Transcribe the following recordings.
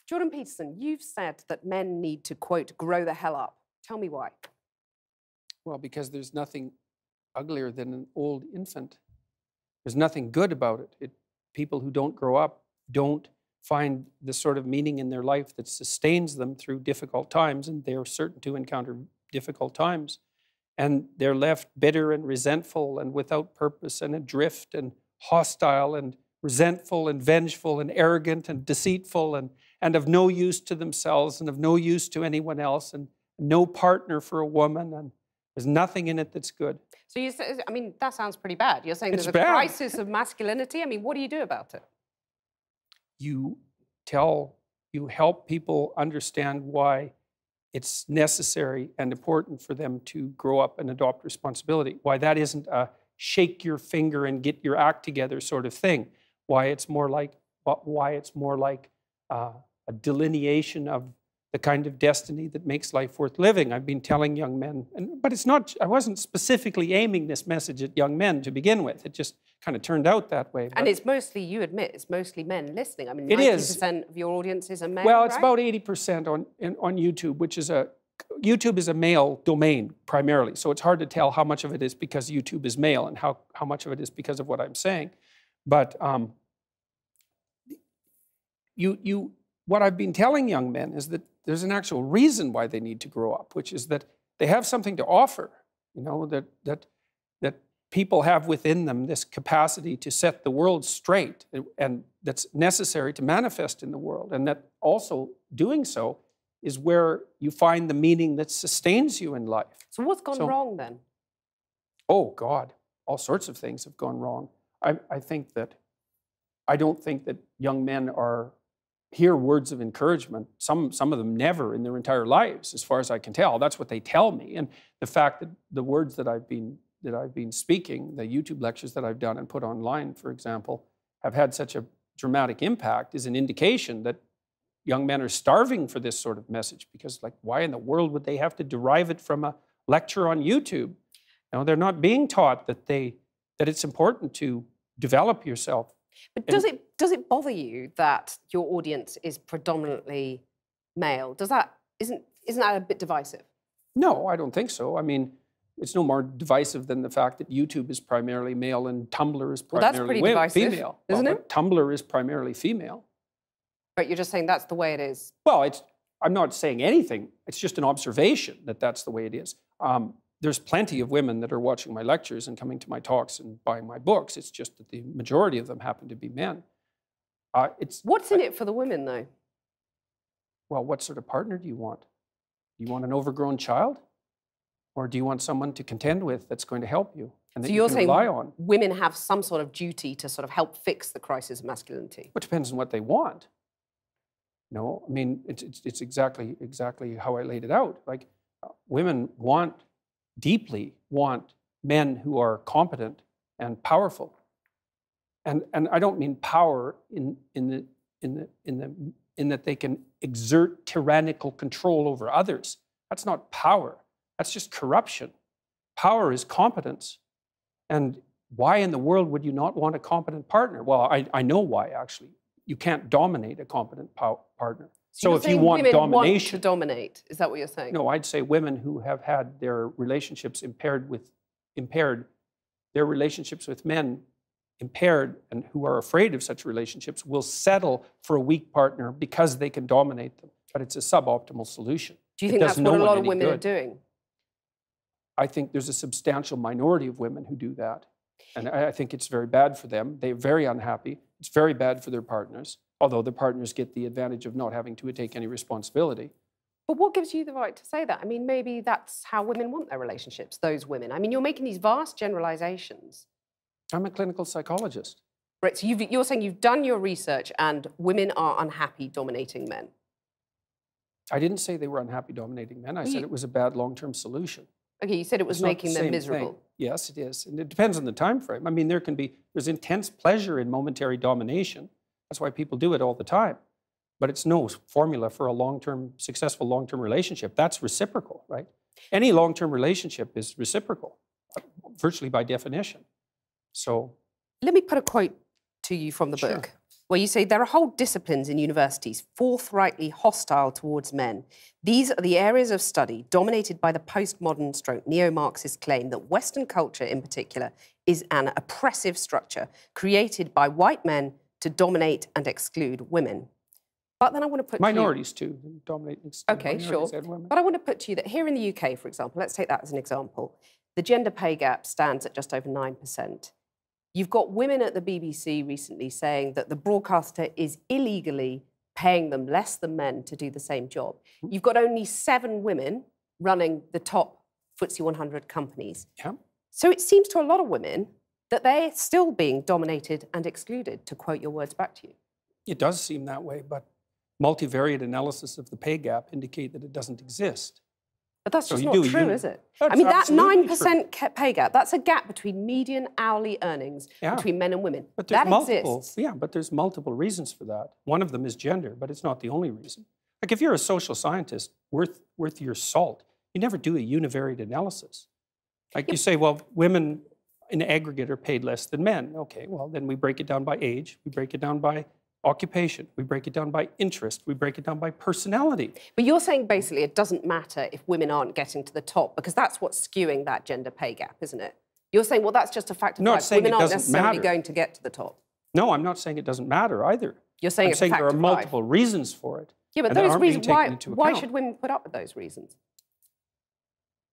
Jordan Peterson, you've said that men need to, quote, grow the hell up. Tell me why. Well, because there's nothing uglier than an old infant. There's nothing good about it. People who don't grow up don't find the sort of meaning in their life that sustains them through difficult times, and they're certain to encounter difficult times. And they're left bitter and resentful and without purpose and adrift and hostile and resentful and vengeful and arrogant and deceitful and of no use to themselves and of no use to anyone else and no partner for a woman, and there's nothing in it that's good. So you say, I mean, that sounds pretty bad. You're saying there's a crisis of masculinity? I mean, what do you do about it? You help people understand why it's necessary and important for them to grow up and adopt responsibility. Why that isn't a shake your finger and get your act together sort of thing. Why it's more like a delineation of the kind of destiny that makes life worth living. I've been telling young men, but it's not, I wasn't specifically aiming this message at young men to begin with. It just kind of turned out that way. And it's mostly, you admit, it's mostly men listening. I mean, 90% of your audiences are male, well, it's right? about 80% on YouTube, which is YouTube is a male domain primarily. So it's hard to tell how much of it is because YouTube is male and how much of it is because of what I'm saying. But what I've been telling young men is that there's an actual reason why they need to grow up, which is that they have something to offer, you know, that people have within them this capacity to set the world straight, and that's necessary to manifest in the world, and that also doing so is where you find the meaning that sustains you in life. So what's gone wrong then? Oh God, all sorts of things have gone wrong. I don't think that young men hear words of encouragement. Some of them never in their entire lives, as far as I can tell. That's what they tell me. And the fact that the words that I've been speaking, the YouTube lectures that I've done and put online, for example, have had such a dramatic impact is an indication that young men are starving for this sort of message, because, like, why in the world would they have to derive it from a lecture on YouTube? You know, they're not being taught that it's important to develop yourself. But does it bother you that your audience is predominantly male? Isn't that a bit divisive? No, I don't think so. I mean, it's no more divisive than the fact that YouTube is primarily male and Tumblr is primarily female. Isn't it? Tumblr is primarily female. But you're just saying that's the way it is. Well, I'm not saying anything. It's just an observation that that's the way it is. There's plenty of women that are watching my lectures and coming to my talks and buying my books. It's just that the majority of them happen to be men. What's in it for the women, though? Well, what sort of partner do you want? Do you want an overgrown child? Or do you want someone to contend with that's going to help you and that you can rely on? Women have some sort of duty to sort of help fix the crisis of masculinity? It depends on what they want. No, I mean, it's exactly how I laid it out. Like, women deeply want men who are competent and powerful. And I don't mean power in that they can exert tyrannical control over others. That's not power. That's just corruption. Power is competence. And why in the world would you not want a competent partner? Well, I know why, actually. You can't dominate a competent partner. So if you want domination, want to dominate, is that what you're saying? No, I'd say women who have had their relationships impaired, their relationships with men impaired, and who are afraid of such relationships will settle for a weak partner because they can dominate them. But it's a suboptimal solution. Do you think that's what a lot of women are doing? I think there's a substantial minority of women who do that. And I think it's very bad for them. They're very unhappy. It's very bad for their partners, although the partners get the advantage of not having to take any responsibility. But what gives you the right to say that? I mean, maybe that's how women want their relationships, those women. I mean, you're making these vast generalizations. I'm a clinical psychologist. Right, so you're saying you've done your research and women are unhappy dominating men. I didn't say they were unhappy dominating men. I said it was a bad long-term solution. Okay, you said it was making them miserable. Thing. Yes, it is. And it depends on the time frame. I mean, there's intense pleasure in momentary domination. That's why people do it all the time. But it's no formula for a successful long-term relationship. That's reciprocal, right? Any long-term relationship is reciprocal, virtually by definition. So let me put a quote to you from the book. Well, you say there are whole disciplines in universities forthrightly hostile towards men. These are the areas of study dominated by the postmodern stroke neo-Marxist claim that Western culture in particular is an oppressive structure created by white men to dominate and exclude women. But then I want to put minorities too, dominate and exclude okay, minorities sure. and women. But I want to put to you that here in the UK, for example, let's take that as an example, the gender pay gap stands at just over 9%. You've got women at the BBC recently saying that the broadcaster is illegally paying them less than men to do the same job. You've got only 7 women running the top FTSE 100 companies. Yeah. So it seems to a lot of women that they're still being dominated and excluded, to quote your words back to you. It does seem that way, but multivariate analysis of the pay gap indicate that it doesn't exist. But that's just not true, is it? That's I mean, that absolutely 9% pay gap, that's a gap between median hourly earnings between men and women. But there's that exists. Yeah, but there's multiple reasons for that. One of them is gender, but it's not the only reason. Like if you're a social scientist worth your salt, you never do a univariate analysis. Like you say, well, women in aggregate are paid less than men. Okay, well, then we break it down by age, we break it down by occupation, we break it down by interest, we break it down by personality. But you're saying basically it doesn't matter if women aren't getting to the top because that's what's skewing that gender pay gap, isn't it? You're saying, well, that's just a fact of life. Women aren't necessarily going to get to the top. No, I'm not saying it doesn't matter either. You're saying it's a fact there are multiple reasons for it. Yeah, but those reasons, why should women put up with those reasons?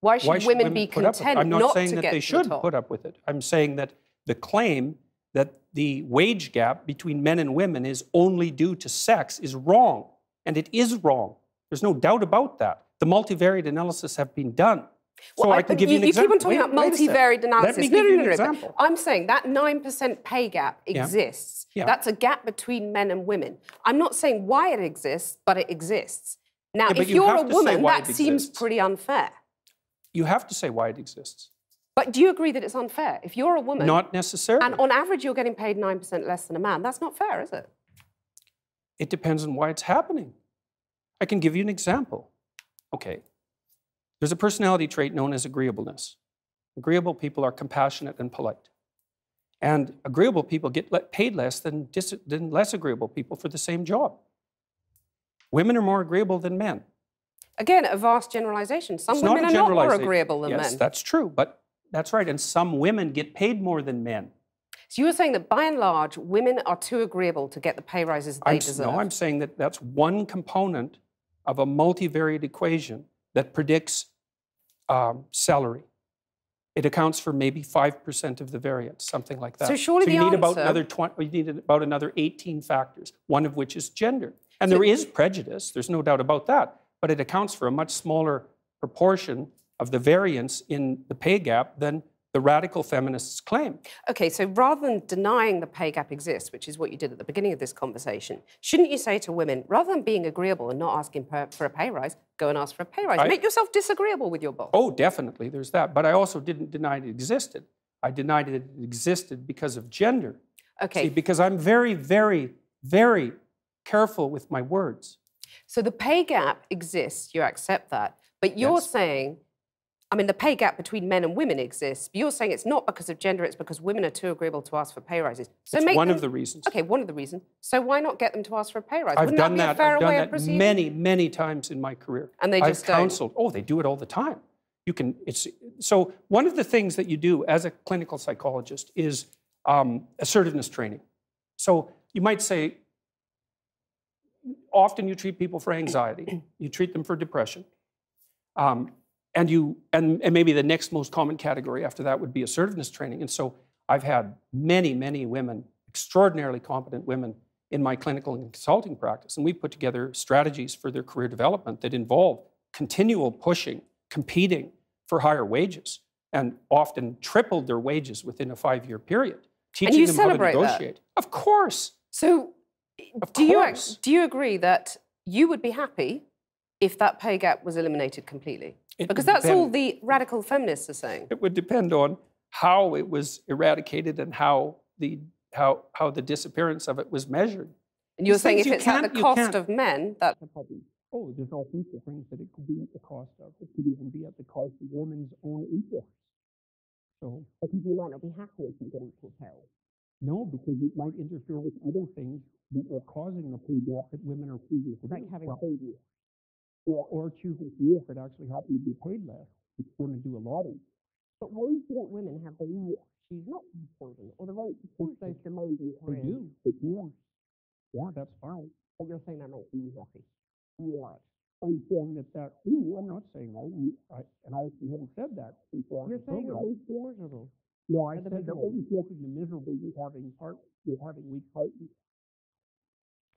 Why should women be content I'm not not saying to that get they to the should top? put up with it. I'm saying that the claim that the wage gap between men and women is only due to sex is wrong, and it is wrong. There's no doubt about that. The multivariate analysis have been done. So well, I can give you an example. You keep on talking about multivariate analysis. Let me give you an example. I'm saying that 9% pay gap exists. Yeah. That's a gap between men and women. I'm not saying why it exists, but it exists. Now, if you're a woman, that seems pretty unfair. You have to say why it exists. But do you agree that it's unfair? If you're a woman... Not necessarily. And on average, you're getting paid 9% less than a man. That's not fair, is it? It depends on why it's happening. I can give you an example. Okay. There's a personality trait known as agreeableness. Agreeable people are compassionate and polite. And agreeable people get paid less than less agreeable people for the same job. Women are more agreeable than men. Again, a vast generalization. Some women are not more agreeable than men. Yes, that's true, but that's right. And some women get paid more than men. So you were saying that by and large, women are too agreeable to get the pay rises they deserve. No, I'm saying that that's one component of a multivariate equation that predicts salary. It accounts for maybe 5% of the variance, something like that. So surely you need about another 18 factors, one of which is gender. And there is prejudice, there's no doubt about that, but it accounts for a much smaller proportion of the variance in the pay gap than the radical feminists claim. Okay, so rather than denying the pay gap exists, which is what you did at the beginning of this conversation, shouldn't you say to women, rather than being agreeable and not asking for a pay rise, go and ask for a pay rise? Make yourself disagreeable with your boss. Oh, definitely, there's that. But I also didn't deny it existed. I denied it existed because of gender. Okay. See, because I'm very, very, very careful with my words. So the pay gap exists, you accept that, but you're saying, I mean, the pay gap between men and women exists, but you're saying it's not because of gender, it's because women are too agreeable to ask for pay rises. So it's one of the reasons. Okay, one of the reasons. So why not get them to ask for a pay rise? I've done that many, many times in my career. And they just I've counseled. Oh, they do it all the time. So one of the things that you do as a clinical psychologist is assertiveness training. So you might say, often you treat people for anxiety, you treat them for depression. And maybe the next most common category after that would be assertiveness training. And so I've had many, many women, extraordinarily competent women in my clinical and consulting practice. And we put together strategies for their career development that involve continual pushing, competing for higher wages, and often tripled their wages within a 5-year period, teaching them how to negotiate. Of course. So do you agree that you would be happy if that pay gap was eliminated completely? Because that's all the radical feminists are saying. It would depend on how it was eradicated and how the disappearance of it was measured. And you're saying if it's at the cost of men, that's a problem. Oh, there's all sorts of things that it could be at the cost of. It could even be at the cost of women's own interests. So because you might not be happy if you go to hell. No, because it might interfere with other things that are causing the pay gap that women are choosing to Like do. having babies. Or choosing careers that actually happen to be paid less, which women do a lot of. But why don't women have the right to choose not to have children or the right to choose those demanding They careers? do. They can. Yeah, that's fine. But you're saying that makes them unhappy. Right. I'm saying that, ooh, I'm not saying that. And I actually haven't said that before. You're saying it makes them miserable. No, I at the said that beginning. what was making them miserable was having weak partners.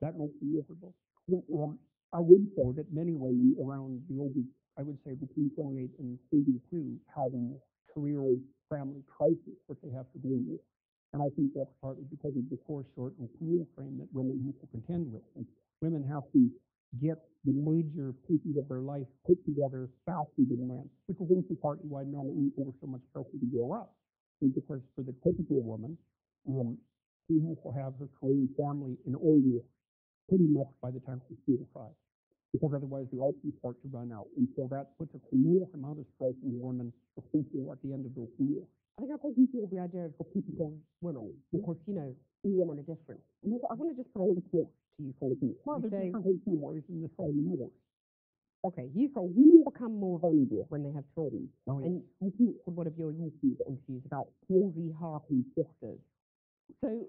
That makes them miserable. I would say that many women around the age, I would say between 28 and 32, have a career family crisis that they have to deal with. And I think that's partly because of the foreshortened time frame that women have to contend with. And women have to get the major pieces of their life put together faster than men, which is also partly why men aren't under so much pressure to grow up. So because for the typical woman, she has to have her career and family in order pretty much by the time she's 35, because otherwise the options start to run out. And so that puts a tremendous amount of stress on the woman, especially at the end of their career. I think I think you feel the idea of the typical women, because, you know, all women are different. And I want to just play a little clip to you for the piece. Well, You they're say, different in some ways and the same in others. okay, you say women become more vulnerable when they have children. Oh, yeah. And you talked in one of your YouTube interviews about crazy, harpy sisters. So,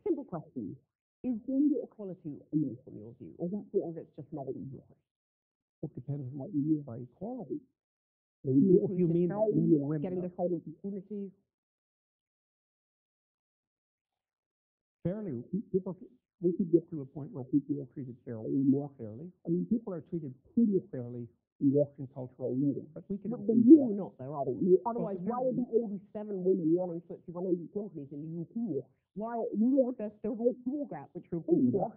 simple question. Is gender equality a myth in your view? Or is that something that's just not easy? It depends on what you mean by equality. If you mean men and women, getting the same opportunities. fairly, we could get to a point where people are treated fairly, or more fairly. I mean, people are treated pretty fairly in Western cultural living, but we can. But they're really not, though, are they? Otherwise, why are there only 7 women running FTSE 100 companies in the UK? Why would there still be a pay gap between people?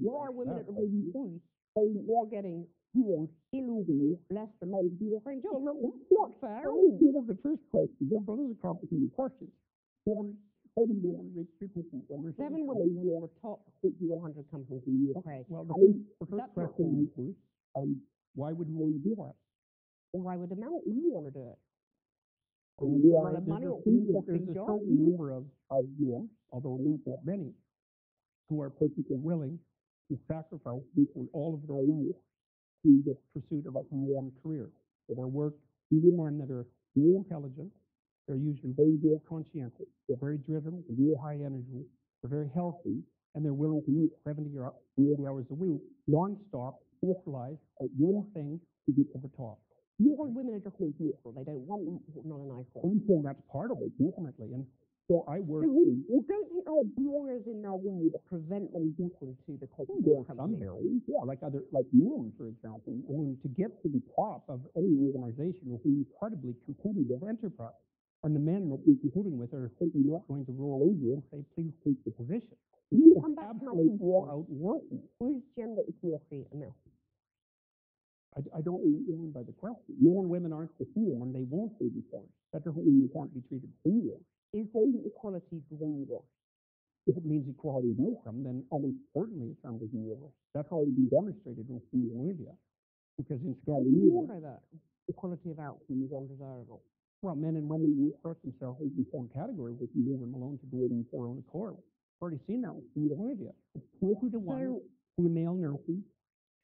Why are women at the BBC saying they're getting paid illegally less than men to do the same job? That's not fair. The first question, those are complicated questions. Seven women reach 2%. 7 women running the top FTSE 100 companies in the UK. Okay. Well, I mean, the first that's not question might be, why would you want to do that? Or why would a man want to do it? There's a certain number of men, although not that many, who are perfectly willing to sacrifice virtually all of their life to the pursuit of a high-end career. So they work, these are men that are very intelligent, they're usually very conscientious, they're very driven, they're very high energy, they're very healthy, and they're willing to work 70 or 80 hours a week, non-stop, specialized at one thing to get to the top. You think women are just neutral. They don't want that, it's not a nice one. I'm saying that's part of it, definitely. And so I work. You don't think there are barriers in their way that prevent them getting to the top of their Some company? barriers, yeah, like men, for example. I mean, to get to the top of any organization is an incredibly competitive enterprise. And the men that you're competing with are simply not going to roll over and say, please take the position. You come back to my Absolutely question. out working. Is gender equality a myth? I don't know what you mean by the question. Men and women aren't the same, and they won't be the same. That doesn't mean they can't be treated fairly. Is gender equality desirable? If it means equality of outcome, then almost certainly it's undesirable. That's already been demonstrated in Scandinavia. Because in You Scandinavia, know that equality of outcome is undesirable. well, men and women will sort themselves in the same category if you leave them alone to do it on their own accord. We've already seen that in Scandinavia. It's 20 to 1 female nurses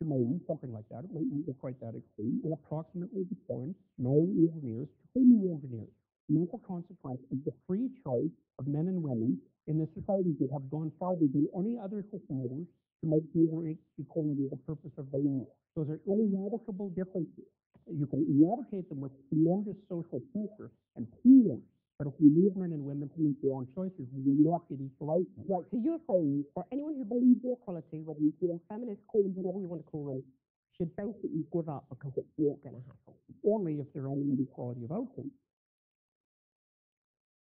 to male, something like that. It might not be quite that extreme, and approximately the same male engineers to female engineers. And that's a consequence of the free choice of men and women in the societies that have gone farther than any other societies to make gender equality the purpose of the law. Those are ineradicable differences. You can eradicate them with tremendous social pressure and feeling, but if you leave men and women to make their own choices, we will not get equal outcomes. Right, so you're saying that anyone who believes in equality, whether you call them feminists, call them whatever you want to call them, should basically give up because it's not going to happen. Only if they're only equality of outcomes.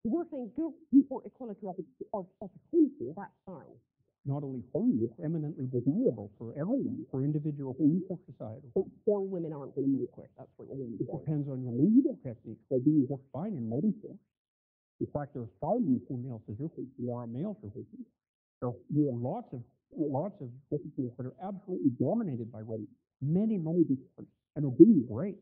So you're saying give people equality of opportunity, that's fine. Not only fine, it's eminently desirable for everyone, for individuals and for society. But still women aren't going to make it, that's what you're really It saying. depends on your medical techniques. They're doing just fine in medicine. In fact, there are far more female physicians than there are male physicians. There are lots of disciplines that are absolutely dominated by women. Many disciplines, and are doing great.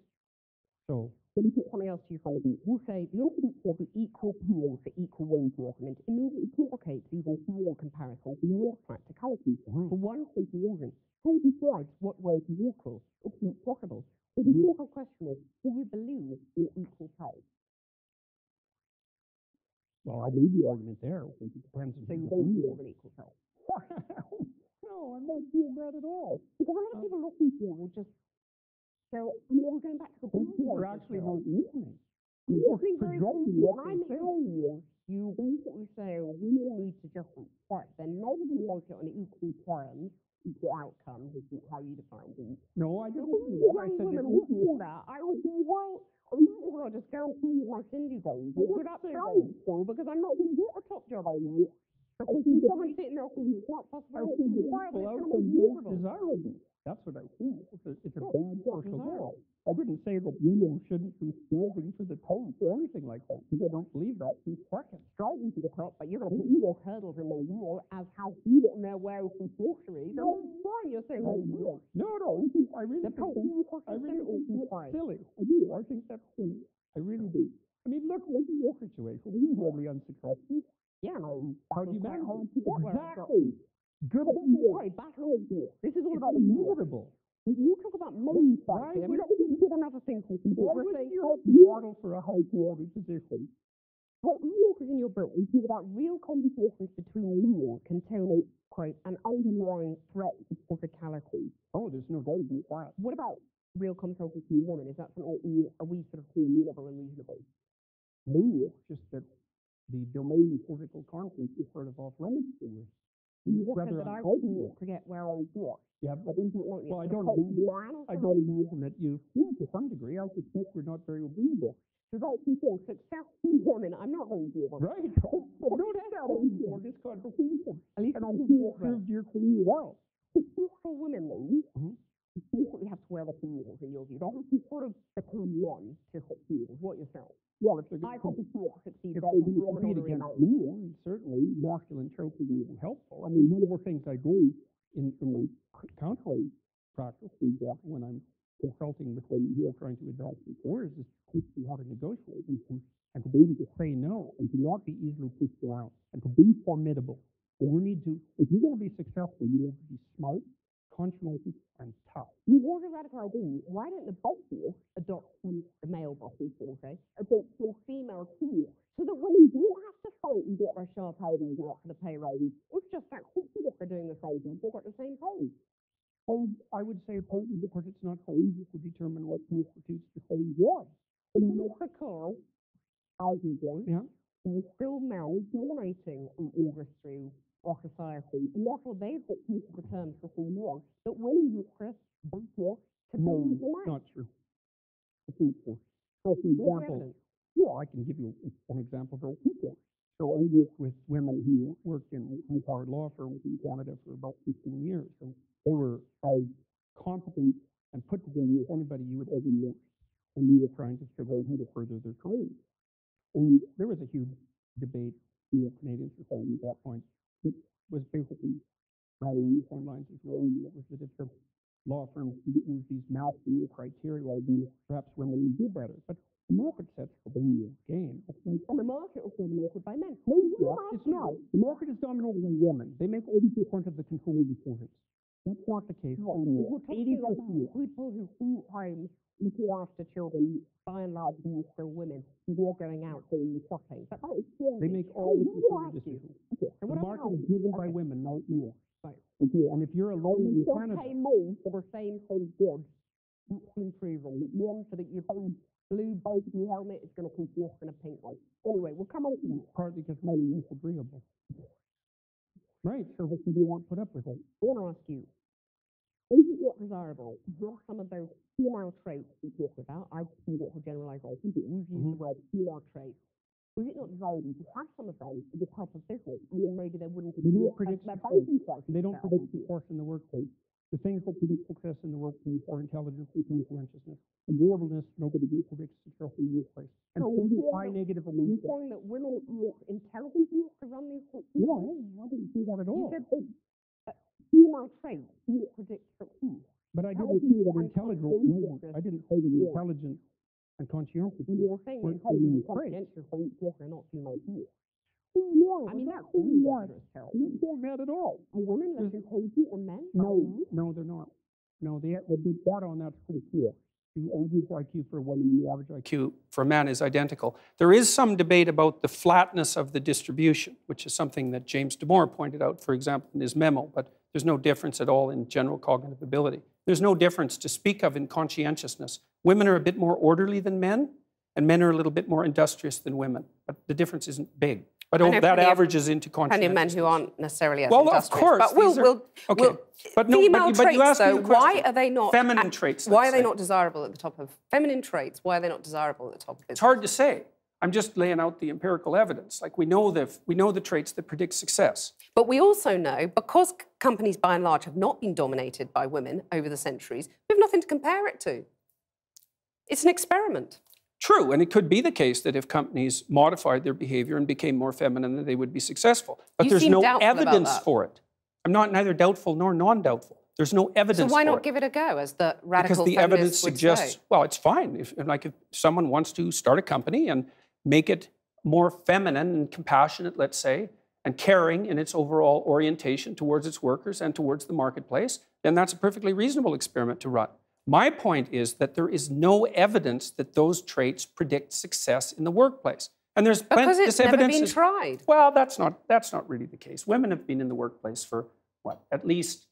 So Let me put something else to you, Foley. You say the incidence of the equal pay for equal wage argument immediately complicates even small comparisons beyond practicality. For one simple reason, who decides what wage is equal? It's not possible. So the simple question is, do you believe in equal pay? Well, I made the argument there. I think it depends on So you who don't you believe in equal pay? No, I'm not doing that at all. Because a lot of people looking for will just so, I mean, we're going back to the You're actually not listening. You're being very projecting clear. what When they I'm say. saying you basically say women need to just fight. They're never going to make it on equal terms, equal outcomes, is how you define it. No, I didn't do Young that. I said women that would do that. I would go, well, I might as well just go and play with my Cindy days. Good up there, school, because I'm not going to get a top job I want. Because there's someone sitting there saying it's not possible. I said the equal outcome is desirable. That's what I think. It's a bad social law. I didn't say that women shouldn't be striving for the top or anything like that, because I don't believe that for a second. Striving for the top, but you're going to put more hurdles in their way as how few on their way from sorcery. No, it's fine. You're saying, oh, no. No, I really think that's silly. I do. I think that's silly. I really do. I mean, look at your situation. You're hardly unsuccessful. Yeah, no. How do you manage it? Exactly. Good But that's why, back home, this is all about the inevitable. You talk about manufacturing. I mean, let me give you another thing for people. Why We're would saying, you have to model for a high quality position? well, you in your book, you talk about real conversations between men contain, quote, an underlying threat to physicality. Oh, there's no doubt about that. What about real conversations between women? Is that something are we sort of amenable and reasonable? No, just that the domain of physical conflict is sort of off limits to us. You just said that I walk to get where I walk. Yeah, but Well, I don't imagine that you, to some degree, I suspect we're not very agreeable. So that's the thing, successful women, I'm not very agreeable. Right. But don't tell me for this conversation. At least and I'm sure it served your career well. Successful women, though, basically have to wear the heels in your view. They have to sort of become one to succeed, is what you're saying. Well, if they're I hope it's not succeed. If they're going to compete against me, certainly masculine tropes are going to be helpful. I mean, one of the things I do in my counseling practice, for example, when I'm consulting with women who are trying to advance their careers, is to teach them how to negotiate and to be able to say no and to not be easily pushed around and to be formidable. And you need to, if you're going to be successful, you have to be smart, conscientious, and tough. We want a radical idea. Why don't the bosses adopt some, the male bosses, okay, adopt some female too, so that women don't have to fight and get their sharp elbows out for the pay raise? It's just that hopefully if they're doing the same job, they've got the same pay. Well, I would say partly because it's not so easy to determine what constitutes the same job. Because, arguably, there are still men dominating in industry or society, and therefore they've got the terms for so long that women workers don't want to be not true. It's not true. So, for example, I can give you an example very quickly. So I worked with women who worked in high-powered law firms in Canada for about 15 years. And they were as competent and put together as anybody you would ever meet. And we were trying to figure out how to further their careers. And there was a huge debate in the Canadian society at that point. It was basically right along the same lines as well. It was that if the law firms didn't use these masculine criteria, then perhaps women would do better. But the market sets the game. And the market is dominated by men. No, it's not. The market is dominated by women. They make 80% of the consumer decisions. That's not the case. 80%. People who full time looking after children, by and large, are still women who are going out doing the shopping. But that is they make all the consumer decisions. The market is driven by women, not men. Right. Okay, and if you're a lawyer in Canada, pay more for the same sort of goods, that's improving. Men, so that you're paying blue bicycle helmet is going to cost less than a pink one. Anyway, we'll come on to that. Partly because men are less agreeable. Right, so they won't put up with it. I want to ask you, is it not desirable to have some of those female traits we talked about? I see that for generalization, but we've used the word female traits. Is it not desirable to have some of those in the type of business? And then maybe they wouldn't be. They don't predict success in the workplace. The things that predict success in the workplace are intelligence and conscientiousness. Agreeableness, nobody predicts success in the workplace. And so do high negative emotions. You're saying that women are intelligent enough to run these things? No, I didn't say that at all. You said that female traits predict success. But I didn't say that intelligence wasn't. I didn't say that intelligence and conscientious. When you're saying We're it's wholly saying conscientious, why you talking not female too? No, I mean, that's no, really no, dangerous, Carol. I'm not saying that at all. Are women less intelligent than men? No, they're not. No, the data on that's pretty clear. The average IQ for a woman and the average IQ For a man is identical. There is some debate about the flatness of the distribution, which is something that James Damore pointed out, for example, in his memo, but there's no difference at all in general cognitive ability. There's no difference to speak of in conscientiousness. Women are a bit more orderly than men, and men are a little bit more industrious than women, but the difference isn't big. But that averages into Plenty of men conscientiousness. who aren't necessarily as Well, industrious. of course. But female traits, you asked me though, the why question. are they not... Feminine traits, Why let's are they say. not desirable at the top of... Feminine traits, why are they not desirable at the top of business? It's hard to say. I'm just laying out the empirical evidence. Like we know the traits that predict success. But we also know, because companies by and large have not been dominated by women over the centuries, we have nothing to compare it to. It's an experiment. True, and it could be the case that if companies modified their behavior and became more feminine, that they would be successful. But You there's seem no doubtful about evidence that. for it. I'm not neither doubtful nor non-doubtful. There's no evidence So why for not it. give it a go, as the radical Because the evidence feminists would suggests, say? well, it's fine. If someone wants to start a company and make it more feminine and compassionate, let's say, and caring in its overall orientation towards its workers and towards the marketplace, then that's a perfectly reasonable experiment to run. My point is that there is no evidence that those traits predict success in the workplace. And there's Because it's this never evidence been is- tried. Well, that's not really the case. Women have been in the workplace for, what, at least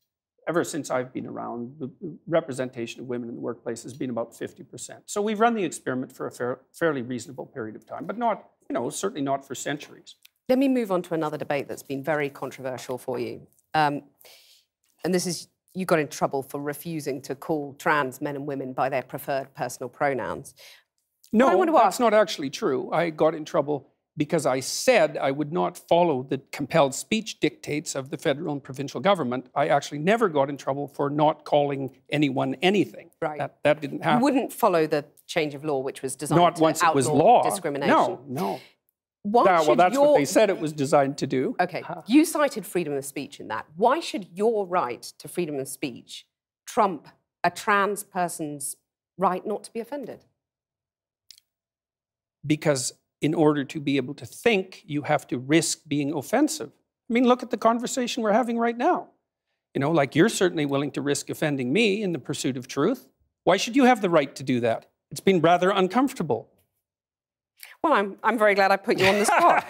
ever since I've been around. The representation of women in the workplace has been about 50%. So we've run the experiment for a fairly reasonable period of time, but not, certainly not for centuries. Let me move on to another debate that's been very controversial for you. And this is, you got in trouble for refusing to call trans men and women by their preferred personal pronouns. No, I want to that's ask- not actually true. I got in trouble because I said I would not follow the compelled speech dictates of the federal and provincial government. I actually never got in trouble for not calling anyone anything. Right. That didn't happen. You wouldn't follow the change of law, which was designed Not to once it was outlaw law. discrimination. No. Why Well, should that's your... what they said it was designed to do. OK, you cited freedom of speech in that. Why should your right to freedom of speech trump a trans person's right not to be offended? Because in order to be able to think, you have to risk being offensive. I mean, look at the conversation we're having right now. Like you're certainly willing to risk offending me in the pursuit of truth. Why should you have the right to do that? It's been rather uncomfortable. Well, I'm very glad I put you on the spot.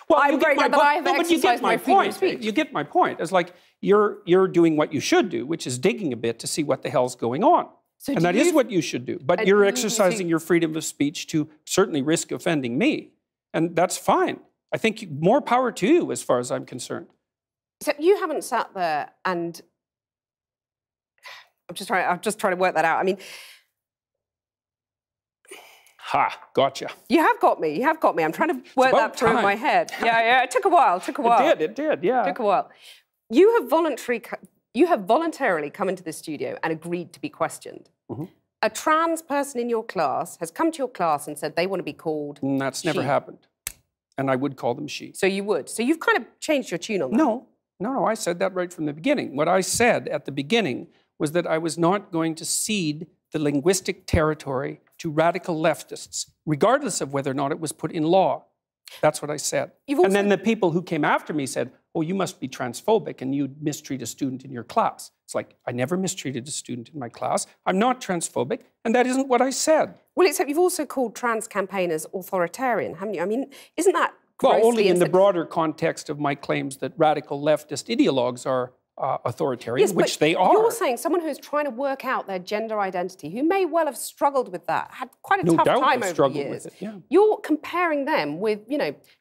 Well, I'm you get very my glad that point. I have No, but you exercised get my my freedom of point. speech. You get my point. It's like you're doing what you should do, which is digging a bit to see what the hell's going on. So And do that is you- what you should do. But And you're you exercising see- your freedom of speech to certainly risk offending me. And that's fine. I think more power to you as far as I'm concerned. So you haven't sat there and... I'm just trying to work that out. I mean, Ha, gotcha. you have got me. You have got me. I'm trying to work about that through in time. my head. Yeah. It took a while. It did, yeah. It took a while. You have voluntarily come into this studio and agreed to be questioned. Mm-hmm. A trans person in your class has come to your class and said they want to be called And that's never she. happened. And I would call them she. So you would. So you've kind of changed your tune on that. No, I said that right from the beginning. What I said at the beginning was that I was not going to cede the linguistic territory to radical leftists, regardless of whether or not it was put in law. That's what I said. And then the people who came after me said, oh, you must be transphobic and you'd mistreat a student in your class. It's like, I never mistreated a student in my class. I'm not transphobic, and that isn't what I said. Well, except you've also called trans campaigners authoritarian, haven't you? I mean, isn't that grossly... Well, only in the insensitive? broader context of my claims that radical leftist ideologues are authoritarian, Yes, which but they are. You're saying someone who's trying to work out their gender identity, who may well have struggled with that, had quite a No tough doubt time have over the struggled years. with it, yeah. You're comparing them with,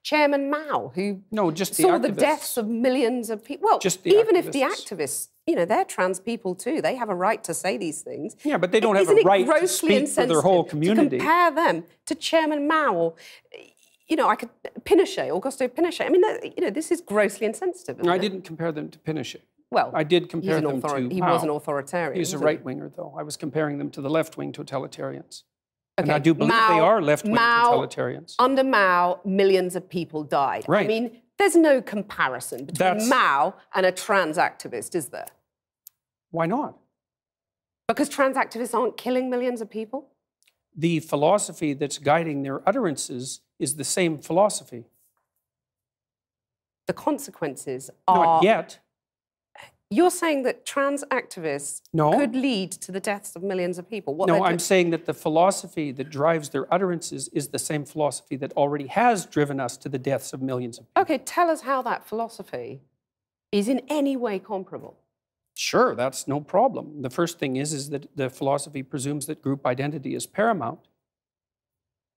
Chairman Mao, who No, just the saw the activists. deaths of millions of people. Well, Just the even if the activists. activists, they're trans people too. They have a right to say these things. Yeah, but they don't have Isn't a it right to grossly speak for their whole insensitive community. To compare them to Chairman Mao or, Pinochet, Augusto Pinochet. I mean, this is grossly insensitive. Isn't I it? didn't compare them to Pinochet. Well, I did compare them to he Mao. was an authoritarian. He's a wasn't he? right-winger, though. I was comparing them to the left-wing totalitarians. And Okay, I do believe they are left-wing Mao, totalitarians. Under Mao, millions of people died. I Right. mean, there's no comparison between That's- Mao and a trans activist, is there? Why not? Because trans activists aren't killing millions of people? the philosophy that's guiding their utterances is the same philosophy. The consequences are... Not yet. You're saying that trans activists No. could lead to the deaths of millions of people? What No, they're I'm saying that the philosophy that drives their utterances is the same philosophy that already has driven us to the deaths of millions of people. Okay, tell us how that philosophy is in any way comparable. Sure, that's no problem. The first thing is that the philosophy presumes that group identity is paramount.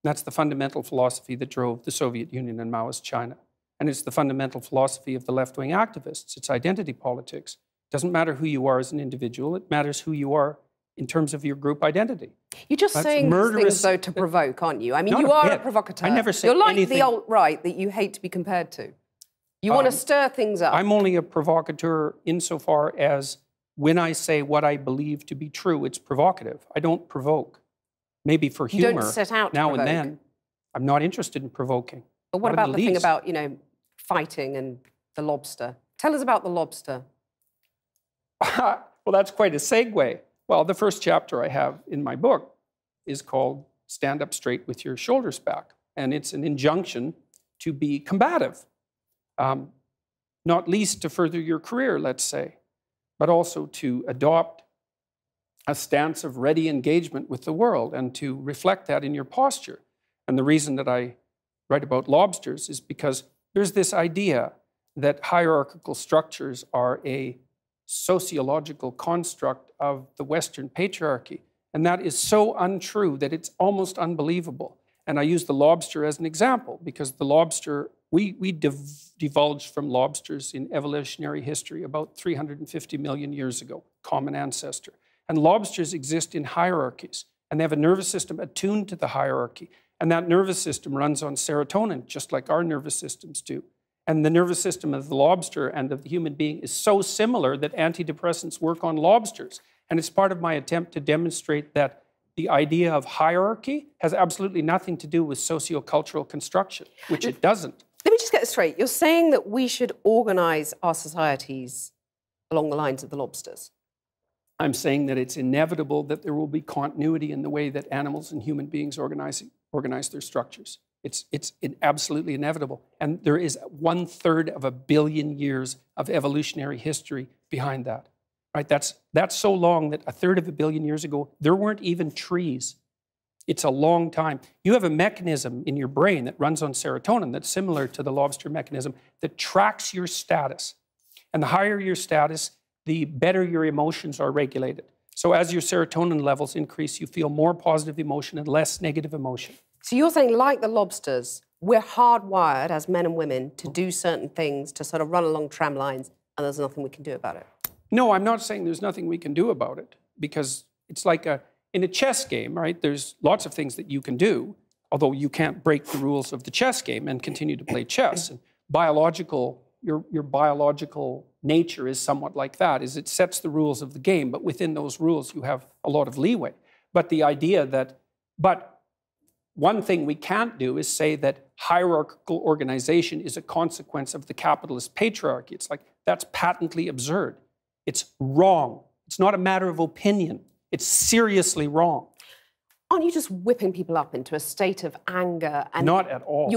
That's the fundamental philosophy that drove the Soviet Union and Maoist China. And it's the fundamental philosophy of the left-wing activists. It's identity politics. It doesn't matter who you are as an individual. It matters who you are in terms of your group identity. You're just That's saying these murderous- things, though, to provoke, aren't you? I mean, Not you a are a bit. provocateur. I never say You're like anything- the alt-right that you hate to be compared to. You want to stir things up. I'm only a provocateur insofar as when I say what I believe to be true, it's provocative. I don't provoke. Maybe for You humor don't set out to now provoke. and then. I'm not interested in provoking. But what Not in about the thing least. about, you know, fighting and the lobster? Tell us about the lobster. Well, that's quite a segue. Well, the first chapter I have in my book is called Stand Up Straight with Your Shoulders Back. And it's an injunction to be combative, not least to further your career, let's say, but also to adopt a stance of ready engagement with the world and to reflect that in your posture. And the reason that I write about lobsters is because there's this idea that hierarchical structures are a sociological construct of the Western patriarchy. And that is so untrue that it's almost unbelievable. And I use the lobster as an example because the lobster, we divulged from lobsters in evolutionary history about 350 million years ago, common ancestor. And lobsters exist in hierarchies, and they have a nervous system attuned to the hierarchy. And that nervous system runs on serotonin, just like our nervous systems do. And the nervous system of the lobster and of the human being is so similar that antidepressants work on lobsters. And it's part of my attempt to demonstrate that the idea of hierarchy has absolutely nothing to do with sociocultural construction, which it doesn't. Let me just get this straight. You're saying that we should organise our societies along the lines of the lobsters? I'm saying that it's inevitable that there will be continuity in the way that animals and human beings organize their structures. It's absolutely inevitable. And there is 1/3 of a billion years of evolutionary history behind that. Right? That's so long that 1/3 of a billion years ago, there weren't even trees. It's a long time. You have a mechanism in your brain that runs on serotonin that's similar to the lobster mechanism that tracks your status. And the higher your status, the better your emotions are regulated. So as your serotonin levels increase, you feel more positive emotion and less negative emotion. So you're saying, like the lobsters, we're hardwired as men and women to do certain things, to sort of run along tram lines, and there's nothing we can do about it? No, I'm not saying there's nothing we can do about it, because it's like in a chess game, right? There's lots of things that you can do, although you can't break the rules of the chess game and continue to play chess. And your biological nature is somewhat like that, is it sets the rules of the game, but within those rules you have a lot of leeway. But the idea that, one thing we can't do is say that hierarchical organization is a consequence of the capitalist patriarchy. It's like, that's patently absurd. It's wrong. It's not a matter of opinion. It's seriously wrong. Aren't you just whipping people up into a state of anger? And Not at all.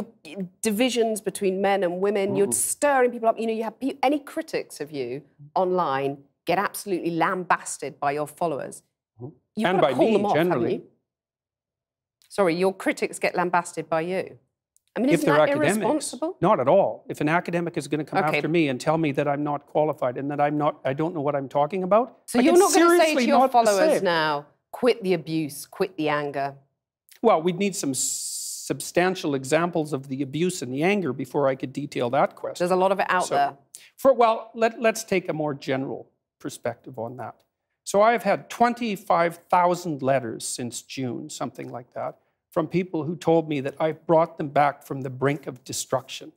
divisions between men and women, you're stirring people up. You know, you have any critics of you online get absolutely lambasted by your followers. You've And got to by call me, them off, haven't generally. you? Sorry, your critics get lambasted by you. I mean, If isn't they're that academics, irresponsible? not at all. If an academic is going to come Okay. after me and tell me that I'm not qualified and that I don't know what I'm talking about, So like, you're it's not going to say seriously to your not the followers same. now, quit the abuse, quit the anger? Well, we'd need some substantial examples of the abuse and the anger before I could detail that question. There's a lot of it out there. Let's take a more general perspective on that. So I've had 25,000 letters since June, something like that, from people who told me that I've brought them back from the brink of destruction.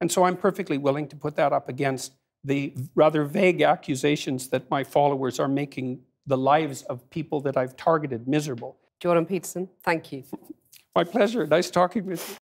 And so I'm perfectly willing to put that up against the rather vague accusations that my followers are making the lives of people that I've targeted miserable. Jordan Peterson, thank you. My pleasure. Nice talking with you.